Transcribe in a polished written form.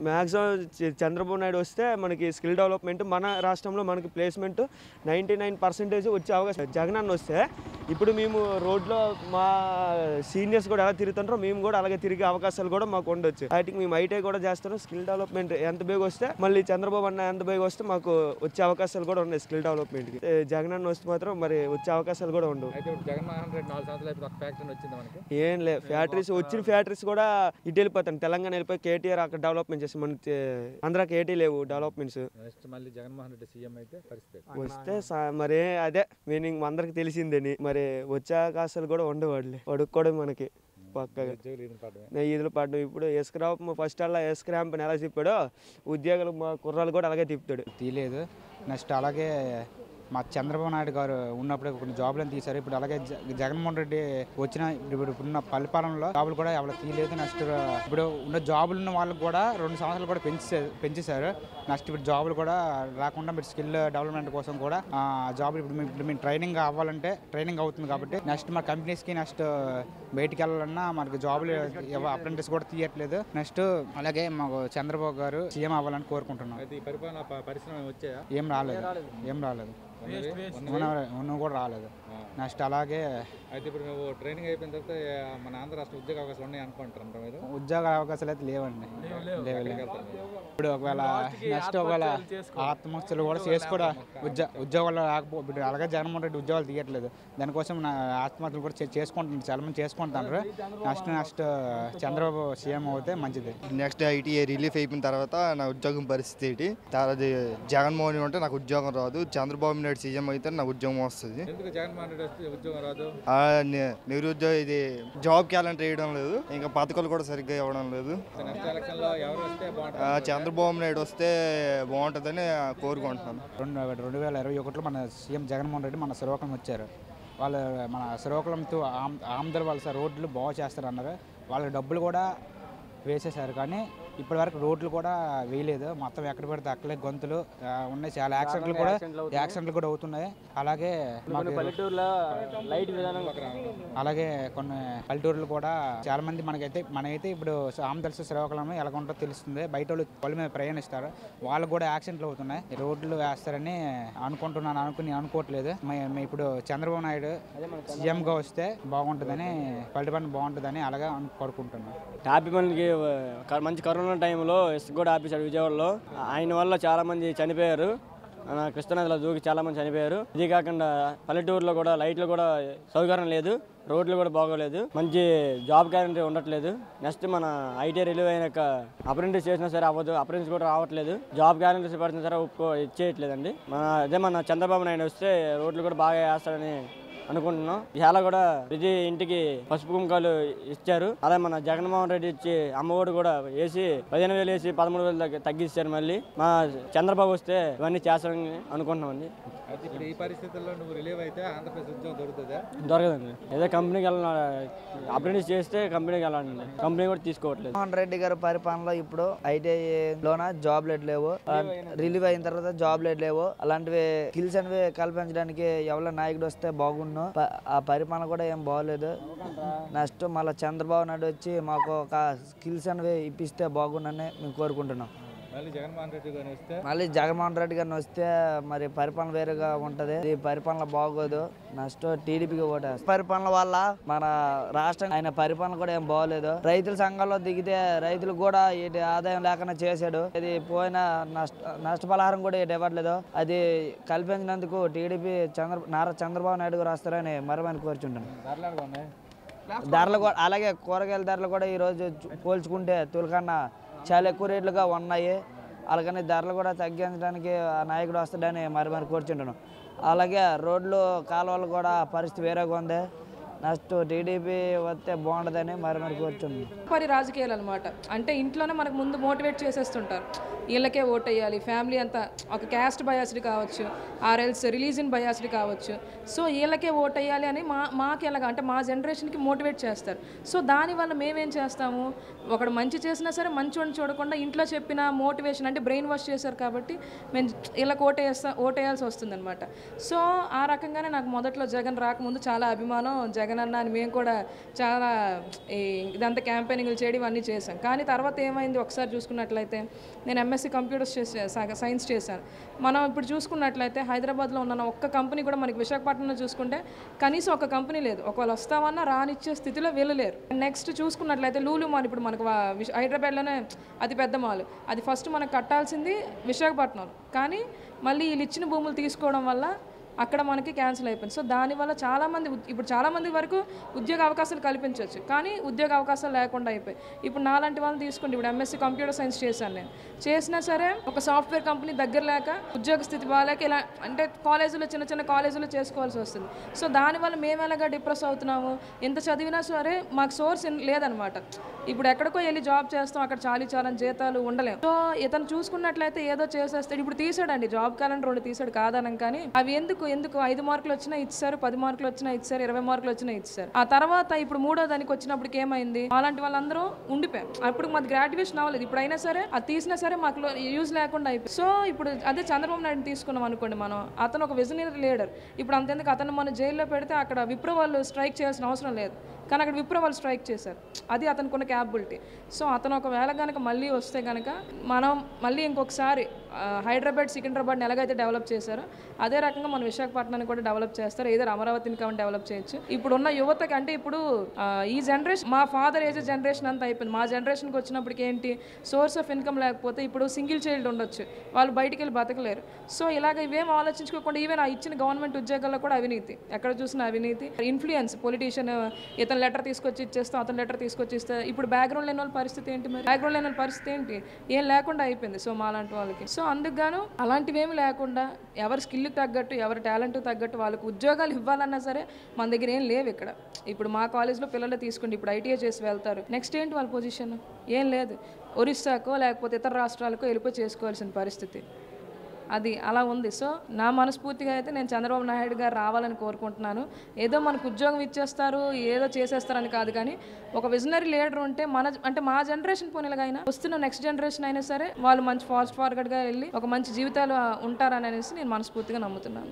Maximum Chandrababu Naidu వస్తే మనకి skill development మన రాష్ట్రంలో మనకి ప్లేస్మెంట్ 99% వచ్చే అవకాశం. జగన్ అన్న వస్తే ఇప్పుడు మేము రోడ్లో మా సీనియర్స్ కూడా ఎలా తిరుగుతుంటారో మేము కూడా అలాగే తిరిగే అవకాశాలు కూడా మాకు ఉండొచ్చు. వాటికి మేము ఐటీఐ కూడా చేస్తాం. స్కిల్ డెవలప్మెంట్ ఎంత బేగా వస్తే మళ్ళీ చంద్రబాబు అన్న ఎంత బేగా వస్తే మాకు వచ్చే అవకాశాలు కూడా ఉన్నాయి. స్కిల్ డెవలప్మెంట్కి జగన్ అన్న వస్తే మాత్రం మరి వచ్చే అవకాశాలు కూడా ఉండవు. ఏం లేదు, ఫ్యాక్టరీస్ వచ్చిన ఫ్యాక్టరీస్ కూడా ఇటు వెళ్ళిపోతాను. తెలంగాణ వెళ్ళిపోయి కేటీఆర్ అక్కడ డెవలప్మెంట్ చేసి మన ఆంధ్రాకి ఏటీ లేవు డెవలప్మెంట్స్. వస్తే మరి అదే మీనింగ్ అందరికి తెలిసిందని మరి వచ్చే అవకాశాలు కూడా ఉండేవాళ్ళే. అడుక్కోవడం మనకి పక్కగా ఈదులు పడ్డం. ఇప్పుడు ఇసుకరావు ఫస్ట్ అలా ఇసుక ర్యాంప్ ఎలా తిప్పాడో ఉద్యోగులు మా కుర్రాలు కూడా అలాగే తిప్పుతాడు. తీయలేదు. నెక్స్ట్ అలాగే మా చంద్రబాబు నాయుడు గారు ఉన్నప్పుడు కొన్ని జాబులను తీశారు. ఇప్పుడు అలాగే జగన్మోహన్ రెడ్డి వచ్చిన ఇప్పుడున్న పరిపాలనలో జాబులు కూడా ఎవరు తీయలేదు. నెక్స్ట్ ఇప్పుడు ఉన్న జాబులు ఉన్న వాళ్ళకి కూడా 2 సంవత్సరాలు కూడా పెంచేశారు. నెక్స్ట్ ఇప్పుడు జాబులు కూడా రాకుండా మీరు స్కిల్ డెవలప్మెంట్ కోసం కూడా జాబులు ఇప్పుడు మేము ట్రైనింగ్ అవ్వాలంటే ట్రైనింగ్ అవుతుంది కాబట్టి నెక్స్ట్ మా కంపెనీస్కి నెక్స్ట్ బయటికి వెళ్ళాలన్నా మనకి జాబులు అప్రెంటిస్ కూడా తీయట్లేదు. నెక్స్ట్ అలాగే మాకు చంద్రబాబు గారు సీఎం అవ్వాలని కోరుకుంటున్నాం. ఏం రాలేదు ఉన్న కూడా రాలేదు. నెక్స్ట్ అలాగే అయితే ఇప్పుడు నువ్వు ట్రైనింగ్ అయిపోయిన తర్వాత మన ఆంధ్ర రాష్ట్ర ఉద్యోగ అవకాశాలు ఉన్నాయి అనుకుంటారు మీరు? ఉద్యోగ అవకాశాలు అయితే లేవండి. ఇప్పుడు ఒకవేళ నెక్స్ట్ ఒకవేళ ఆత్మహత్యలు కూడా చేసుకోవడం ఉద్యోగాలు రాకపోతే ఇప్పుడు అలాగే జగన్మోహన్ రెడ్డి ఉద్యోగాలు తీయట్లేదు. దానికోసం ఆత్మహత్యలు కూడా చేసుకుంటున్నారు, చాలా మంది చేసుకుంటున్నారు. నెక్స్ట్ చంద్రబాబు సీఎం అవుతే మంచిది. నెక్స్ట్ ఐటీఐ రిలీఫ్ అయిపోయిన తర్వాత నా ఉద్యోగం పరిస్థితి ఏంటి? తర్వాత జగన్మోహన్ ఉంటే నాకు ఉద్యోగం రాదు, చంద్రబాబు నాయుడు సీఎం అయితే నాకు ఉద్యోగం వస్తుంది. నిరుద్యోగ ఇది జాబ్ క్యాలెండర్ వేయడం లేదు, ఇంకా పథకాలు కూడా సరిగ్గా ఇవ్వడం లేదు. చంద్రబాబు నాయుడు వస్తే బాగుంటుందని కోరుకుంటున్నాను. 2021లో మన సీఎం జగన్మోహన్ రెడ్డి మన శ్రీకాకుళం వచ్చారు. వాళ్ళు మన శ్రీకాకుళంతో ఆమదల వలస రోడ్లు బాగా చేస్తారన్నారు. వాళ్ళ డబ్బులు కూడా వేసేశారు, కానీ ఇప్పటి వరకు రోడ్లు కూడా వేయలేదు. మొత్తం ఎక్కడ పడితే అక్కడే గొంతులు ఉన్నాయి. చాలా యాక్సిడెంట్లు కూడా అవుతున్నాయి. అలాగే అలాగే కొన్ని పల్లెటూర్లు కూడా చాలా మంది మనైతే ఇప్పుడు ఆమదలస శ్రీకాకుళం ఎలా ఉంటుందో తెలుస్తుంది. బయట వాళ్ళు వాళ్ళ మీద ప్రయాణిస్తారు, వాళ్ళకు కూడా యాక్సిడెంట్లు అవుతున్నాయి. రోడ్లు వేస్తారని అనుకోవట్లేదు. ఇప్పుడు చంద్రబాబు నాయుడు సీఎంగా వస్తే బాగుంటుందని, పల్లెటూరు బాగుంటుందని అలాగే కోరుకుంటున్నాను. హ్యాపీ మనకి మంచి కరోనా టైంలో ఇసుక కూడా ఆపేశాడు విజయవాడలో. ఆయన వల్ల చాలా మంది చనిపోయారు. కృష్ణానదిలో దూకి చాలా మంది చనిపోయారు. ఇది కాకుండా పల్లెటూరులో కూడా లైట్లు కూడా సౌకర్యం లేదు, రోడ్లు కూడా బాగోలేదు, మంచి జాబ్ గ్యారెంటీ ఉండట్లేదు. నెక్స్ట్ మన ఐటీ రిలీవ్ అయినాక అప్రెంటిస్ చేసినా సరే అవ్వదు, అప్రెంటిస్ కూడా రావట్లేదు. జాబ్ గ్యారెంటీస్ పడినా సరే ఇచ్చేయట్లేదండి. మన చంద్రబాబు నాయుడు వస్తే రోడ్లు కూడా బాగా వేస్తాడని అనుకుంటున్నాం. చాలా కూడా ప్రతి ఇంటికి పసుపు కుంకాలు ఇచ్చారు. అలా మన జగన్మోహన్ రెడ్డి ఇచ్చి అమ్మఒడి కూడా వేసి 15,000 వేసి 13,000 తగ్గిస్తారు. మళ్ళీ మా చంద్రబాబు వస్తే ఇవన్నీ చేస్తామని అనుకుంటున్నామండి. ఈ పరిస్థితుల్లో నువ్వు రిలీవ్ అయితే ఆంధ్రప్రదేశ్ ఉద్యోగం దొరుకుతుందా? దొరకదండి. ఏదో కంపెనీకి వెళ్ళాలి, అప్రెంటిస్ చేస్తే కంపెనీకి వెళ్ళాలండి. కంపెనీ కూడా తీసుకోవట్లేదు. జగన్మోహన్ రెడ్డి గారి పరిపాలనలో ఇప్పుడు ఐటీఐలోన జాబ్లెట్ లేవు, రిలీవ్ అయిన తర్వాత జాబ్లెట్ లేవు. అలాంటివి స్కిల్స్ అనేవి కల్పించడానికి ఎవరి నాయకుడు వస్తే బాగుండు. ఆ పరిపాలన కూడా ఏం బాగోలేదు. నెక్స్ట్ మళ్ళీ చంద్రబాబు నాయుడు వచ్చి మాకు ఒక స్కిల్స్ అనేవి ఇప్పిస్తే బాగుండని మేము కోరుకుంటున్నాం. మళ్ళీ జగన్మోహన్ రెడ్డి గారిని వస్తే మరి పరిపాలన వేరుగా ఉంటది. ఈ పరిపాలన బాగోదు. నెక్స్ట్ టీడీపీకి ఓటేస్తారు. పరిపాలన వల్ల మన రాష్ట్రం ఆయన పరిపాలన కూడా ఏం బాగోలేదు. రైతుల సంఘంలో దిగితే రైతులకు కూడా ఇటు ఆదాయం లేకుండా చేశాడు. ఇది పోయిన నష్టపరిహారం కూడా ఇటు ఇవ్వట్లేదు. అది కల్పించినందుకు టీడీపీ నారా చంద్రబాబు నాయుడు గారు వస్తారని మరమని కోరుచుంటాను. ధరలు కూడా అలాగే కూరగాయల ధరలు కూడా ఈరోజు పోల్చుకుంటే తొలికన్నా చాలా ఎక్కువ రేట్లుగా ఉన్నాయి. అలాగని ధరలు కూడా తగ్గించడానికి ఆ నాయకుడు వస్తాడని మరి కోరుచుంటాను. అలాగే రోడ్లు కాలువలు కూడా పరిస్థితి వేరేగా ఉంది. నెక్స్ట్ టీడీపీ వస్తే బాగుంటుందని మరి కోరుచున్నాను. రాజకీయాలు అనమాట అంటే ఇంట్లోనే మనకు ముందు మోటివేట్ చేసేస్తుంటారు. వీళ్ళకే ఓట్ వేయాలి, ఫ్యామిలీ అంతా ఒక క్యాస్ట్ బయాస్డ్ కావచ్చు, ఆర్ఎల్స్ రిలీజియన్ బయాస్డ్ కావచ్చు. సో వీళ్ళకే ఓట్ వేయాలి అని మాకు ఎలాగ అంటే మా జనరేషన్కి మోటివేట్ చేస్తారు. సో దానివల్ల మేమేం చేస్తాము, ఒకడు మంచి చేసినా సరే మంచివాడిని చూడకుండా ఇంట్లో చెప్పిన మోటివేషన్ అంటే బ్రెయిన్ వాష్ చేశారు కాబట్టి మేము వీళ్ళకి ఓటేయాల్సి వస్తుంది అనమాట. సో ఆ రకంగానే నాకు మొదట్లో జగన్ రాకముందు చాలా అభిమానం. జగన్ జగనన్న అని మేము కూడా చాలా ఇదంతా క్యాంపెయినింగ్లు చేయడం ఇవన్నీ చేశాం. కానీ తర్వాత ఏమైంది ఒకసారి చూసుకున్నట్లయితే నేను ఎంఎస్సీ కంప్యూటర్స్ సైన్స్ చేశాను. మనం ఇప్పుడు చూసుకున్నట్లయితే హైదరాబాద్లో ఉన్న ఒక్క కంపెనీ కూడా మనకి విశాఖపట్నంలో చూసుకుంటే కనీసం ఒక కంపెనీ లేదు. ఒకవేళ వస్తామన్నా రానిచ్చే స్థితిలో వెళ్ళలేరు. నెక్స్ట్ చూసుకున్నట్లయితే లూలు మాల్ ఇప్పుడు మనకు హైదరాబాద్లోనే అతి పెద్ద మాల్, అది ఫస్ట్ మనకు కట్టాల్సింది విశాఖపట్నంలో. కానీ మళ్ళీ వీళ్ళు ఇచ్చిన భూములు తీసుకోవడం వల్ల అక్కడ మనకి క్యాన్సిల్ అయిపోయింది. సో దానివల్ల చాలామంది వరకు ఉద్యోగ అవకాశాలు కల్పించవచ్చు, కానీ ఉద్యోగ అవకాశాలు లేకుండా అయిపోయి ఇప్పుడు నాలాంటి వాళ్ళని తీసుకోండి. ఇప్పుడు ఎంఎస్సీ కంప్యూటర్ సైన్స్ చేశాను నేను, చేసినా సరే ఒక సాఫ్ట్వేర్ కంపెనీ దగ్గర లేక ఉద్యోగ స్థితి బాగాలేక ఇలా అంటే కాలేజీలో చిన్న కాలేజీలో చేసుకోవాల్సి వస్తుంది. సో దానివల్ల మేము ఎలాగా డిప్రెస్ అవుతున్నాము. ఎంత చదివినా సరే మాకు సోర్స్ లేదనమాట. ఇప్పుడు ఎక్కడికో వెళ్ళి జాబ్ చేస్తాం, అక్కడ చాలని జీతాలు ఉండలేము. సో ఇతను చూసుకున్నట్లయితే ఏదో చేసేస్తాడు. ఇప్పుడు తీసాడండి జాబ్ క్యాలెండర్ 2 తీసాడు కాదనం, కానీ అవి ఎందుకు 5 మార్కులు వచ్చినా ఇచ్చారు, 10 మార్కులు వచ్చినా ఇచ్చారు, 20 మార్కులు వచ్చినా ఇచ్చారు. ఆ తర్వాత ఇప్పుడు 3వ దానికి వచ్చినప్పటికి ఏమైంది, అలాంటి వాళ్ళందరూ ఉండిపోయారు. అప్పుడు మాది గ్రాడ్యుయేషన్ అవ్వలేదు. ఇప్పుడైనా సరే అది తీసినా సరే మాకు యూజ్ లేకుండా అయిపోయింది. సో ఇప్పుడు అదే చంద్రబాబు నాయుడు తీసుకున్నాం అనుకోండి మనం, అతను ఒక విజనరీ లీడర్. ఇప్పుడు అంతెందుకు అతను మన జైల్లో పెడితే అక్కడ విప్రో వాళ్ళు స్ట్రైక్ చేయాల్సిన అవసరం లేదు, కానీ అక్కడ విప్రో వాళ్ళు స్ట్రైక్ చేశారు. అది అతనికి ఉన్న క్యాపబిలిటీ. సో అతను ఒకవేళ కనుక మళ్ళీ వస్తే కనుక మనం మళ్ళీ ఇంకొకసారి హైదరాబాద్ సికింద్రాబాద్ని ఎలాగైతే డెవలప్ చేశారో అదే రకంగా మన విశాఖపట్నాన్ని కూడా డెవలప్ చేస్తారు. ఏదో అమరావతిని కానీ డెవలప్ చేయొచ్చు. ఇప్పుడున్న యువతకి అంటే ఇప్పుడు ఈ జనరేషన్ మా ఫాదర్ ఏజ్ జనరేషన్ అంతా అయిపోయింది. మా జనరేషన్కి వచ్చినప్పటికి ఏంటి సోర్స్ ఆఫ్ ఇన్కమ్ లేకపోతే ఇప్పుడు సింగిల్ చైల్డ్ ఉండొచ్చు, వాళ్ళు బయటికి వెళ్ళి బతకలేరు. సో ఇలాగ ఇవేం ఆలోచించుకోకుండా ఈవెన్ ఆ ఇచ్చిన గవర్నమెంట్ ఉద్యోగాల్లో కూడా అవినీతి, ఎక్కడ చూసినా అవినీతి, ఇన్ఫ్లుయెన్స్. పొలిటీషియన్ ఇతను లెటర్ తీసుకొచ్చి ఇచ్చేస్తాం, అతను లెటర్ తీసుకొచ్చి ఇస్తే ఇప్పుడు బ్యాక్గ్రౌండ్ లేని వాళ్ళ పరిస్థితి ఏంటి, మరి బ్యాక్గ్రౌండ్ లేని వాళ్ళ పరిస్థితి ఏంటి, ఏం లేకుండా అయిపోయింది. సో మాలాంటి వాళ్ళకి సో అందుకు గాను అలాంటివేమి లేకుండా ఎవరి స్కిల్కి తగ్గట్టు ఎవరి టాలెంట్కి తగ్గట్టు వాళ్ళకి ఉద్యోగాలు ఇవ్వాలన్నా సరే మన దగ్గర ఏం లేవు ఇక్కడ. ఇప్పుడు మా కాలేజ్లో పిల్లలు తీసుకోండి, ఇప్పుడు ఐటీఐ చేసి వెళ్తారు, నెక్స్ట్ ఏంటి వాళ్ళ పొజిషన్, ఏం లేదు. ఒరిస్సాకో లేకపోతే ఇతర రాష్ట్రాలకో వెళ్ళిపోయి చేసుకోవాల్సిన పరిస్థితి అది అలా ఉంది. సో నా మనస్ఫూర్తిగా అయితే నేను చంద్రబాబు నాయుడు గారు రావాలని కోరుకుంటున్నాను. ఏదో మనకు ఉద్యోగం ఇచ్చేస్తారు ఏదో చేసేస్తారని కాదు, కానీ ఒక విజనరీ లీడర్ ఉంటే మా జనరేషన్ పోనేలాగైనా వస్తున్న నెక్స్ట్ జనరేషన్ అయినా సరే వాళ్ళు మంచి ఫాస్ట్ ఫార్వర్డ్గా వెళ్ళి ఒక మంచి జీవితాలు ఉంటారని అనేసి నేను మనస్ఫూర్తిగా నమ్ముతున్నాను.